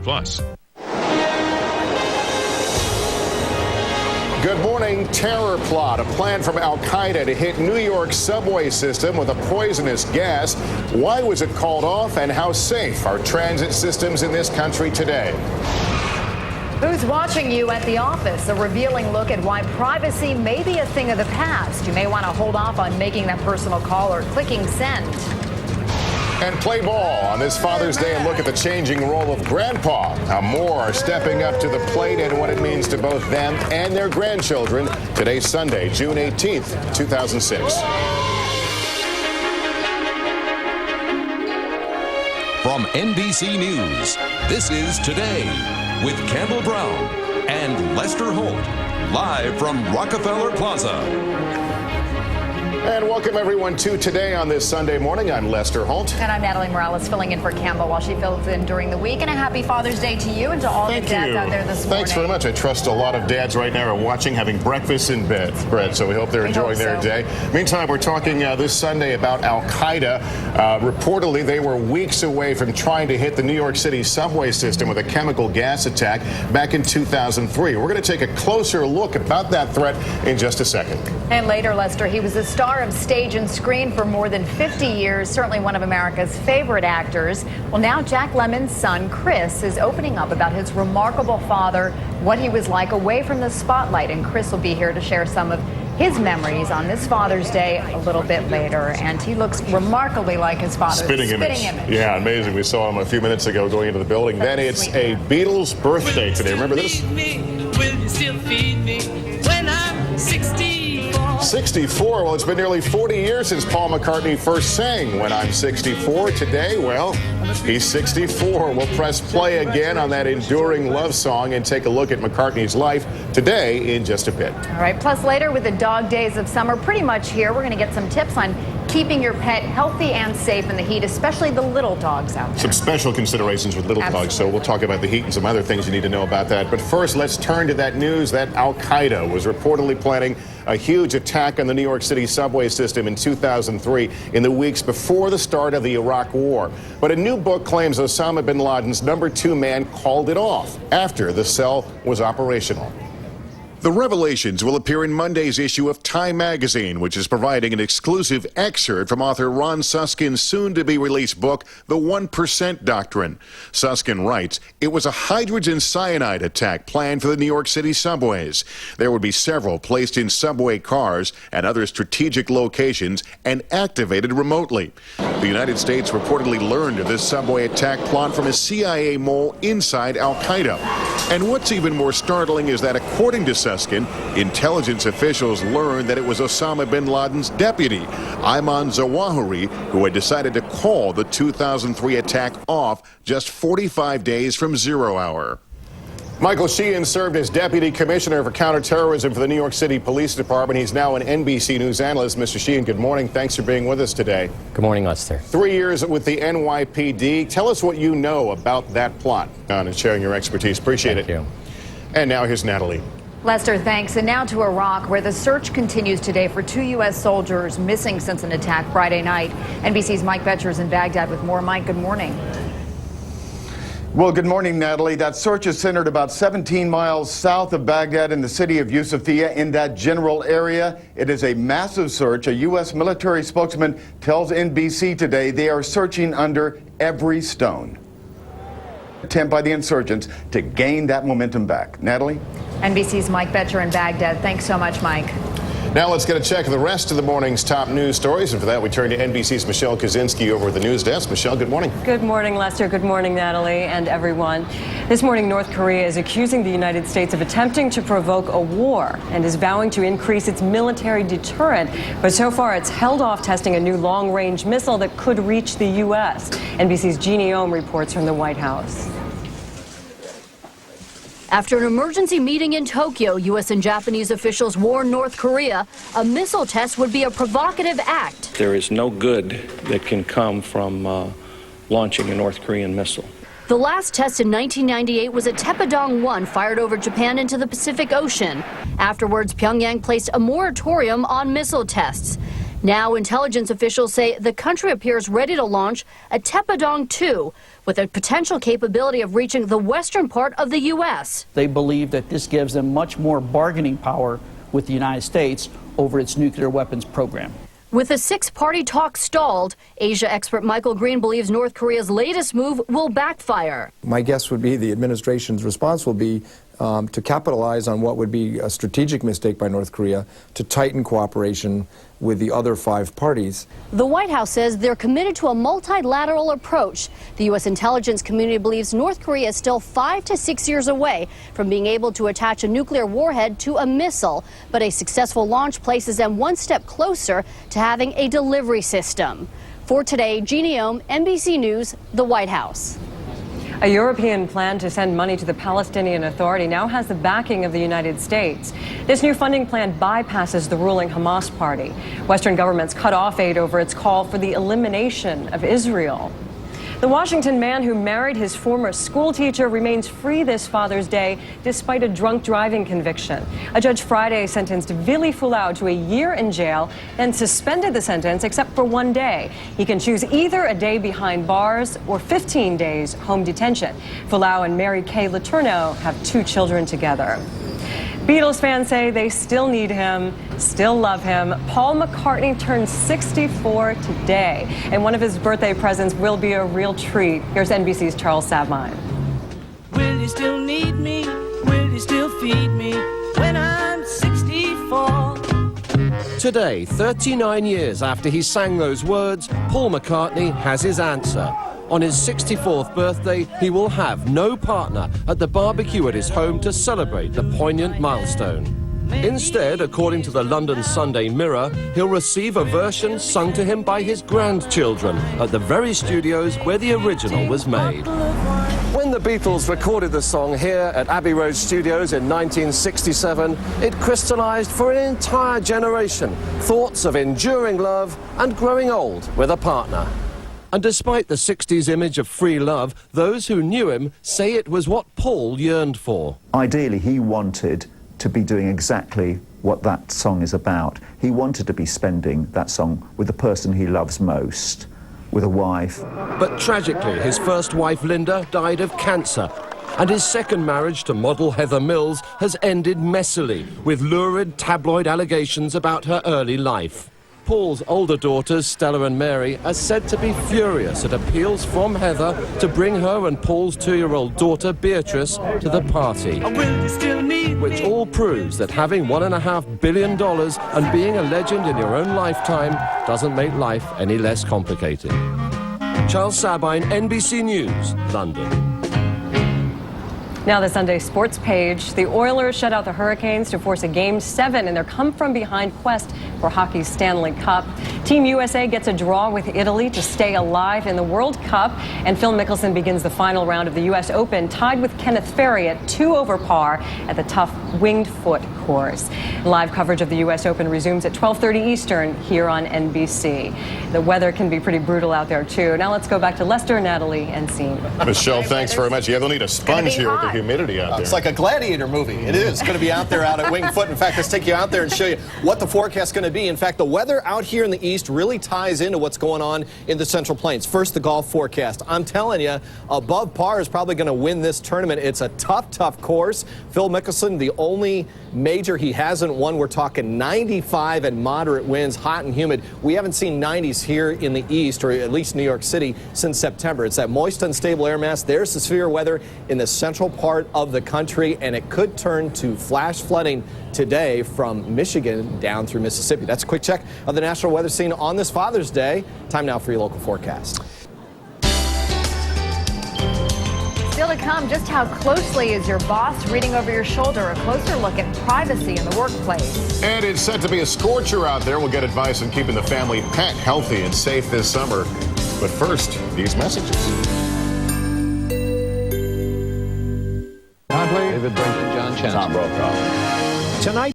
Plus. Good morning. Terror plot, a plan from Al-Qaeda to hit New York's subway system with a poisonous gas. Why was it called off, and how safe are transit systems in this country today? Who's watching you at the office? A revealing look at why privacy may be a thing of the past. You may want to hold off on making that personal call or clicking send. And play ball on this Father's Day, a look at the changing role of grandpa. How more are stepping up to the plate and what it means to both them and their grandchildren. Today's Sunday, June 18th, 2006. From NBC News, this is Today with Campbell Brown and Lester Holt, live from Rockefeller Plaza. And welcome everyone to Today on this Sunday morning. I'm Lester Holt. And I'm Natalie Morales, filling in for Campbell while she fills in during the week. And a happy Father's Day to you and to all the dads out there this morning. Thanks very much. I trust a lot of dads right now are watching, having breakfast in bed, so we hope they're enjoying their day. Meantime, we're talking this Sunday about Al-Qaeda. Reportedly, they were weeks away from trying to hit the New York City subway system with a chemical gas attack back in 2003. We're going to take a closer look about that threat in just a second. And later, Lester, he was a star of stage and screen for more than 50 years, certainly one of America's favorite actors. Well, now Jack Lemmon's son, Chris, is opening up about his remarkable father, what he was like away from the spotlight. And Chris will be here to share some of his memories on this Father's Day a little bit later. And he looks remarkably like his father. Spitting image. Yeah, amazing. We saw him a few minutes ago going into the building. Then it's a Beatles birthday today. Remember this? Will you still feed me when I'm 64? 64. Well, it's been nearly 40 years since Paul McCartney first sang When I'm 64. Today, well, he's 64. We'll press play again on that enduring love song and take a look at McCartney's life today in just a bit. All right. Plus, later with the dog days of summer pretty much here, we're going to get some tips on keeping your pet healthy and safe in the heat, especially the little dogs out there. Some special considerations with little dogs, so we'll talk about the heat and some other things you need to know about that. But first, let's turn to that news that Al-Qaeda was reportedly planning a huge attack on the New York City subway system in 2003 in the weeks before the start of the Iraq War. But a new book claims Osama bin Laden's #2 man called it off after the cell was operational. The revelations will appear in Monday's issue of Time magazine, which is providing an exclusive excerpt from author Ron Susskind's soon-to-be-released book, The 1% Doctrine. Susskind writes, it was a hydrogen cyanide attack planned for the New York City subways. There would be several placed in subway cars and other strategic locations and activated remotely. The United States reportedly learned of this subway attack plot from a CIA mole inside Al-Qaeda. And what's even more startling is that, according to Susskind, intelligence officials learned that it was Osama bin Laden's deputy, Ayman Zawahiri, who had decided to call the 2003 attack off just 45 days from 0 hour. Michael Sheehan served as Deputy Commissioner for Counterterrorism for the New York City Police Department. He's now an NBC News analyst. Mr. Sheehan, good morning. Thanks for being with us today. Good morning, Lester. 3 years with the NYPD. Tell us what you know about that plot and sharing your expertise. Appreciate it. Thank you. And now here's Natalie. Lester, thanks. And now to Iraq, where the search continues today for 2 U.S. soldiers missing since an attack Friday night. NBC's Mike Betcher is in Baghdad with more. Mike, good morning. Well, good morning, Natalie. That search is centered about 17 miles south of Baghdad in the city of Yusufia. In that general area, it is a massive search. A U.S. military spokesman tells NBC today they are searching under every stone. Attempt by the insurgents to gain that momentum back. Natalie? NBC's Mike Betcher in Baghdad. Thanks so much, Mike. Now let's get a check of the rest of the morning's top news stories. And for that, we turn to NBC's Michelle Kaczynski over at the news desk. Michelle, good morning. Good morning, Lester. Good morning, Natalie, and everyone. This morning, North Korea is accusing the United States of attempting to provoke a war and is vowing to increase its military deterrent. But so far, it's held off testing a new long-range missile that could reach the U.S. NBC's Jeannie Ohm reports from the White House. After an emergency meeting in Tokyo, U.S. and Japanese officials warned North Korea a missile test would be a provocative act. There is no good that can come from launching a North Korean missile. The last test in 1998 was a Taepodong-1 fired over Japan into the Pacific Ocean. Afterwards, Pyongyang placed a moratorium on missile tests. Now, intelligence officials say the country appears ready to launch a Taepodong-2 with a potential capability of reaching the western part of the U.S. They believe that this gives them much more bargaining power with the United States over its nuclear weapons program. With the six-party talk stalled, Asia expert Michael Green believes North Korea's latest move will backfire. My guess would be the administration's response will be to capitalize on what would be a strategic mistake by North Korea to tighten cooperation with the other 5 parties. The White House says they're committed to a multilateral approach. The U.S. intelligence community believes North Korea is still 5 to 6 years away from being able to attach a nuclear warhead to a missile, but a successful launch places them one step closer to having a delivery system. For today, Jeannie Ohm, NBC News, the White House. A European plan to send money to the Palestinian Authority now has the backing of the United States. This new funding plan bypasses the ruling Hamas party. Western governments cut off aid over its call for the elimination of Israel. The Washington man who married his former school teacher remains free this Father's Day despite a drunk driving conviction. A judge Friday sentenced Vili Fulau to a year in jail and suspended the sentence except for 1 day. He can choose either a day behind bars or 15 days home detention. Fulau and Mary Kay Letourneau have 2 children together. Beatles fans say they still need him, still love him. Paul McCartney turns 64 today, and one of his birthday presents will be a real treat. Here's NBC's Charles Sabine. Will you still need me? Will you still feed me when I'm 64? Today, 39 years after he sang those words, Paul McCartney has his answer. On his 64th birthday, he will have no partner at the barbecue at his home to celebrate the poignant milestone. Instead, according to the London Sunday Mirror, he'll receive a version sung to him by his grandchildren at the very studios where the original was made. When the Beatles recorded the song here at Abbey Road Studios in 1967, it crystallized for an entire generation thoughts of enduring love and growing old with a partner. And despite the 60s image of free love, those who knew him say it was what Paul yearned for. Ideally, he wanted to be doing exactly what that song is about. He wanted to be spending that song with the person he loves most, with a wife. But tragically, his first wife, Linda, died of cancer. And his second marriage to model Heather Mills has ended messily, with lurid tabloid allegations about her early life. Paul's older daughters, Stella and Mary, are said to be furious at appeals from Heather to bring her and Paul's 2-year-old daughter, Beatrice, to the party. Which all proves that having $1.5 billion and being a legend in your own lifetime doesn't make life any less complicated. Charles Sabine, NBC News, London. Now the Sunday sports page. The Oilers shut out the Hurricanes to force a Game 7 in their come-from-behind quest for hockey's Stanley Cup. Team USA gets a draw with Italy to stay alive in the World Cup. And Phil Mickelson begins the final round of the U.S. Open, tied with Kenneth Ferry at 2 over par at the tough Winged Foot course. Live coverage of the U.S. Open resumes at 12:30 Eastern here on NBC. The weather can be pretty brutal out there, too. Now let's go back to Lester, Natalie, and Scene. Michelle, thanks very much. Yeah, they'll need a sponge here with the humidity out there. It's like a Gladiator movie. It is. It's going to be out there out at Winged Foot. In fact, let's take you out there and show you what the forecast is going to be. In fact, the weather out here in the east really ties into what's going on in the Central Plains. First, the golf forecast. I'm telling you, above par is probably going to win this tournament. It's a tough, tough course. Phil Mickelson, the only major he hasn't won. We're talking 95 and moderate winds, hot and humid. We haven't seen 90s here in the east, or at least New York City, since September. It's that moist, unstable air mass. There's the severe weather in the central part of the country, and it could turn to flash flooding today from Michigan down through Mississippi. That's a quick check of the national weather scene on this Father's Day. Time now for your local forecast. Still to come, just how closely is your boss reading over your shoulder? A closer look at privacy in the workplace. And it's set to be a scorcher out there. We'll get advice on keeping the family pet healthy and safe this summer. But first, these messages. David Brent and John Chen. Tom Brokaw. Tonight.